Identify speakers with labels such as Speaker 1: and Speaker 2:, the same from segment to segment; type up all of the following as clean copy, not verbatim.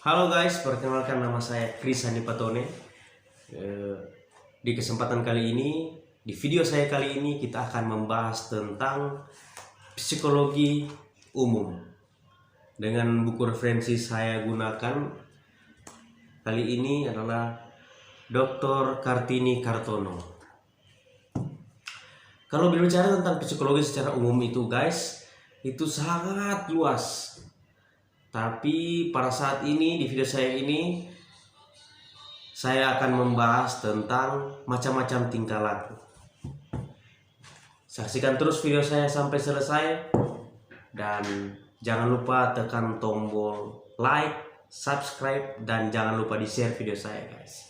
Speaker 1: Halo guys, perkenalkan nama saya Chris Hanipatone. Di kesempatan kali ini, di video saya kali ini kita akan membahas tentang psikologi umum. Dengan buku referensi saya gunakan kali ini adalah Dr. Kartini Kartono. Kalau berbicara tentang psikologi secara umum itu guys, itu sangat luas. Tapi pada saat ini di video saya ini saya akan membahas tentang macam-macam tingkah laku. Saksikan terus video saya sampai selesai dan jangan lupa tekan tombol like, subscribe dan jangan lupa di-share video saya guys.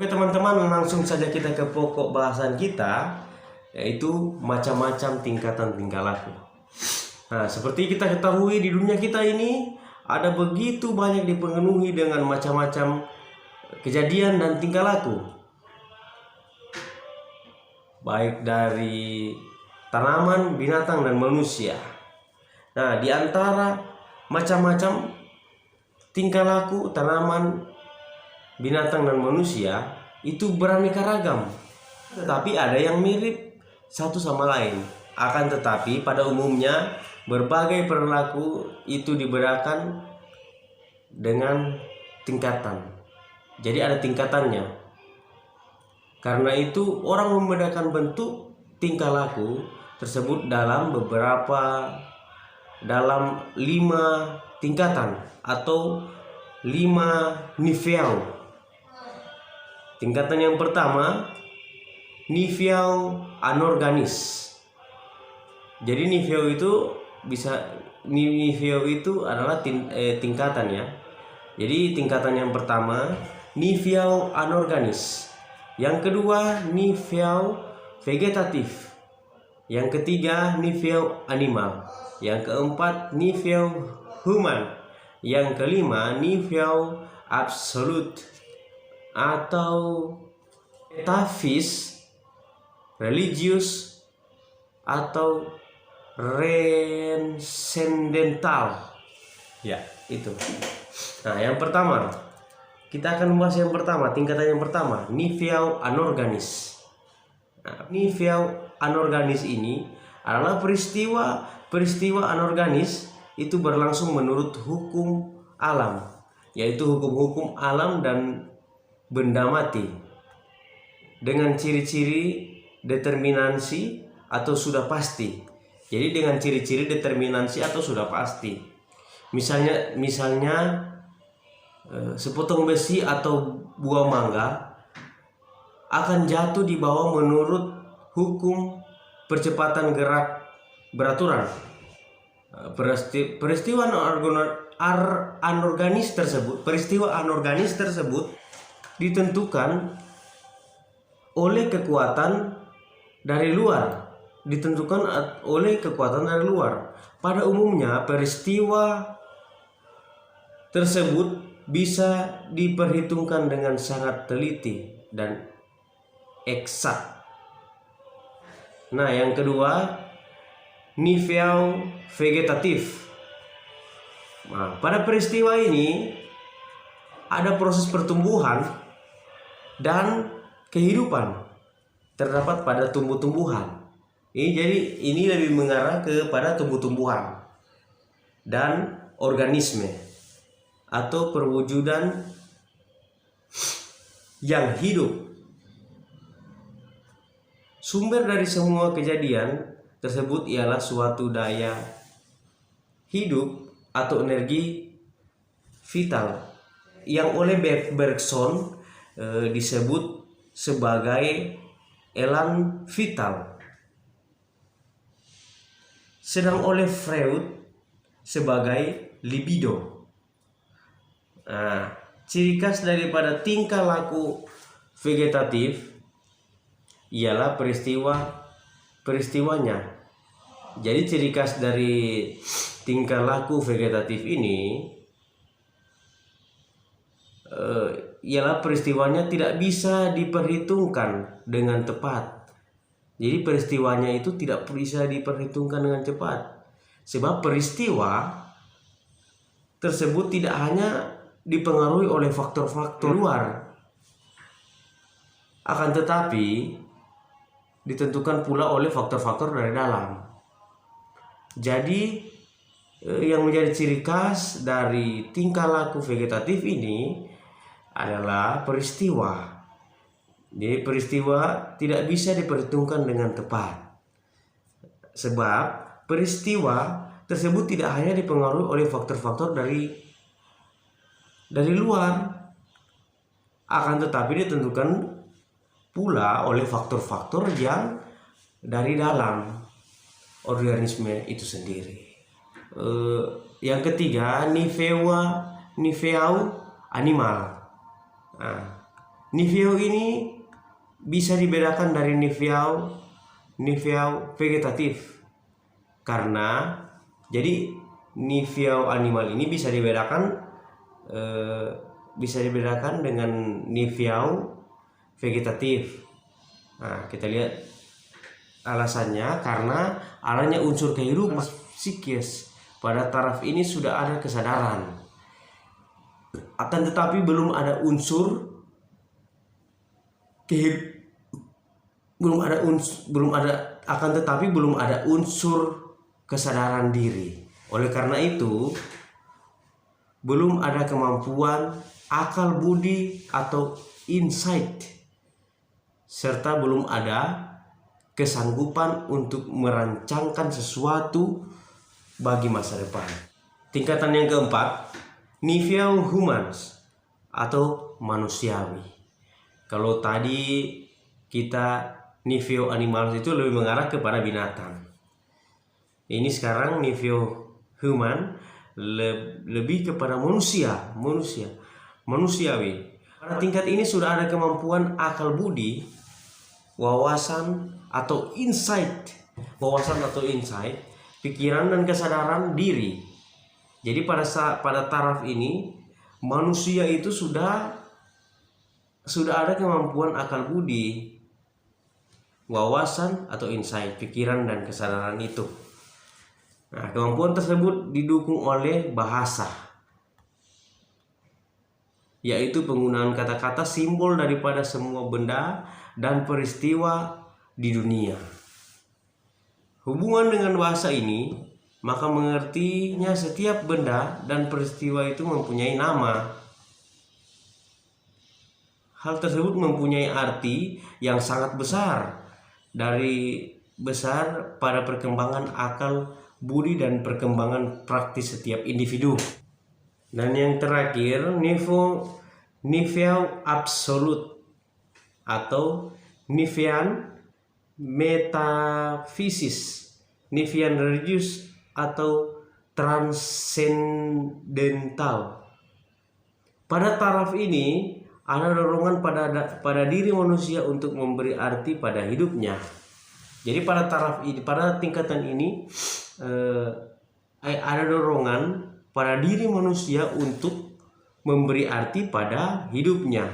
Speaker 1: Oke teman-teman, langsung saja kita ke pokok bahasan kita, yaitu macam-macam tingkatan tingkah laku. Nah, seperti kita ketahui di dunia kita ini ada begitu banyak dipenuhi dengan macam-macam kejadian dan tingkah laku. Baik dari tanaman, binatang dan manusia. Nah, di antara macam-macam tingkah laku tanaman, binatang dan manusia itu beraneka ragam, tetapi ada yang mirip satu sama lain. Akan tetapi pada umumnya berbagai perilaku itu dibedakan dengan tingkatan. Jadi ada tingkatannya. Karena itu orang membedakan bentuk tingkah laku tersebut dalam 5 tingkatan atau 5 niveau. Tingkatan yang pertama, nivea anorganis. Jadi nivea itu adalah tingkatan ya. Jadi tingkatan yang pertama, nivea anorganis. Yang kedua, nivea vegetatif. Yang ketiga, nivea animal. Yang keempat, nivea human. Yang kelima, nivea absolute atau metafis, religius atau transcendental. Ya, itu. Nah, yang pertama kita akan membahas yang pertama, tingkatan yang pertama, nivea anorganis. Nah, nivea anorganis ini adalah peristiwa anorganis itu berlangsung menurut hukum alam, yaitu hukum-hukum alam dan benda mati dengan ciri-ciri determinansi atau sudah pasti. Jadi dengan ciri-ciri determinansi atau sudah pasti. Misalnya sepotong besi atau buah mangga akan jatuh di bawah menurut hukum percepatan gerak beraturan. Peristiwa anorganis tersebut ditentukan oleh kekuatan dari luar. Pada umumnya peristiwa tersebut bisa diperhitungkan dengan sangat teliti dan eksak. Nah, yang kedua, nivea vegetatif. Nah, pada peristiwa ini ada proses pertumbuhan dan kehidupan terdapat pada tumbuh-tumbuhan. Ini lebih mengarah kepada tumbuh-tumbuhan dan organisme atau perwujudan yang hidup. Sumber dari semua kejadian tersebut ialah suatu daya hidup atau energi vital yang oleh Bergson disebut sebagai elan vital, sedang oleh Freud sebagai libido. Nah, ciri khas daripada tingkah laku vegetatif ialah peristiwanya Jadi ciri khas dari tingkah laku vegetatif ini ialah peristiwanya tidak bisa diperhitungkan dengan tepat. Jadi peristiwanya itu tidak bisa diperhitungkan dengan cepat, sebab peristiwa tersebut tidak hanya dipengaruhi oleh faktor-faktor luar, akan tetapi ditentukan pula oleh faktor-faktor dari dalam. Jadi yang menjadi ciri khas dari tingkah laku vegetatif ini adalah peristiwa. Jadi peristiwa tidak bisa diperhitungkan dengan tepat, sebab peristiwa tersebut tidak hanya dipengaruhi oleh faktor-faktor dari luar, akan tetapi ditentukan pula oleh faktor-faktor yang dari dalam organisme itu sendiri. Yang ketiga, nifeau animal. Nifeau ini bisa dibedakan dari nifeau vegetatif, karena jadi nifeau animal ini bisa dibedakan dengan nifeau vegetatif. Nah, kita lihat alasannya, karena adanya unsur kehidupan psikis pada taraf ini sudah ada kesadaran, akan tetapi belum ada unsur kesadaran diri. Oleh karena itu belum ada kemampuan akal budi atau insight, serta belum ada kesanggupan untuk merancangkan sesuatu bagi masa depan. Tingkatan yang keempat, nifeau humans atau manusiawi. Kalau tadi kita nifeau animals itu lebih mengarah kepada binatang, ini sekarang nifeau human lebih kepada manusiawi. Pada tingkat ini sudah ada kemampuan akal budi, wawasan atau insight, pikiran dan kesadaran diri. Jadi pada taraf ini manusia itu sudah ada kemampuan akal budi, wawasan atau insight, pikiran dan kesadaran itu. Nah, kemampuan tersebut didukung oleh bahasa, yaitu penggunaan kata-kata simbol daripada semua benda dan peristiwa di dunia. Hubungan dengan bahasa ini, maka mengertinya setiap benda dan peristiwa itu mempunyai nama. Hal tersebut mempunyai arti yang sangat besar pada perkembangan akal budi dan perkembangan praktis setiap individu. Dan yang terakhir, nifeau absolut atau nifean metafisis, nifean religius atau transcendental. Pada taraf ini ada dorongan pada diri manusia untuk memberi arti pada hidupnya. Jadi pada tingkatan ini ada dorongan pada diri manusia untuk memberi arti pada hidupnya.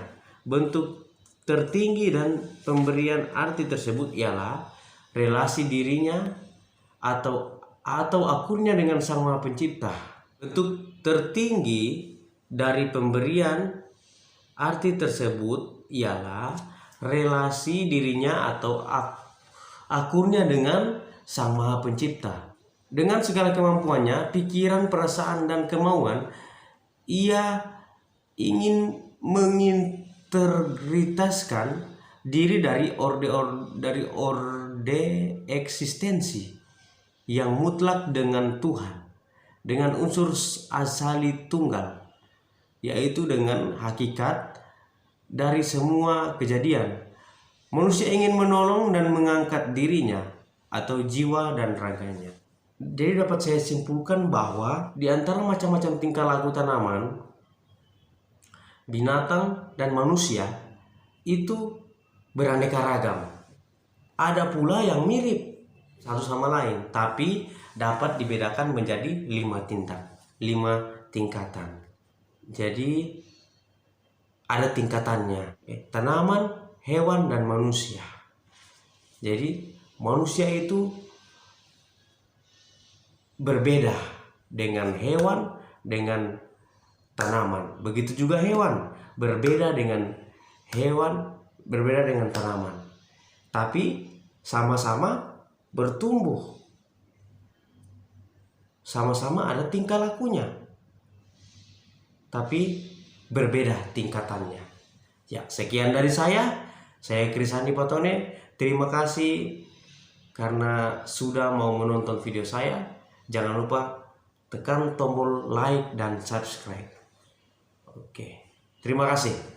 Speaker 1: Bentuk tertinggi dan pemberian arti tersebut ialah relasi dirinya atau akurnya dengan Sang Maha Pencipta. Bentuk tertinggi dari pemberian arti tersebut ialah relasi dirinya atau akurnya dengan Sang Maha Pencipta. Dengan segala kemampuannya, pikiran, perasaan, dan kemauan, ia ingin mengintegritaskan diri dari orde eksistensi yang mutlak dengan Tuhan, dengan unsur asali tunggal, yaitu dengan hakikat dari semua kejadian. Manusia ingin menolong dan mengangkat dirinya atau jiwa dan raganya. Jadi dapat saya simpulkan bahwa di antara macam-macam tingkah laku tanaman, binatang, dan manusia itu beraneka ragam. Ada pula yang mirip, satu sama lain, tapi dapat dibedakan menjadi 5 tingkatan. Jadi ada tingkatannya, tanaman, hewan, dan manusia. Jadi manusia itu berbeda dengan hewan, dengan tanaman. Begitu juga hewan berbeda dengan tanaman. Tapi sama-sama bertumbuh. Sama-sama ada tingkah lakunya. Tapi berbeda tingkatannya. Ya, sekian dari saya. Saya Krisandi Patone. Terima kasih karena sudah mau menonton video saya. Jangan lupa tekan tombol like dan subscribe. Oke. Terima kasih.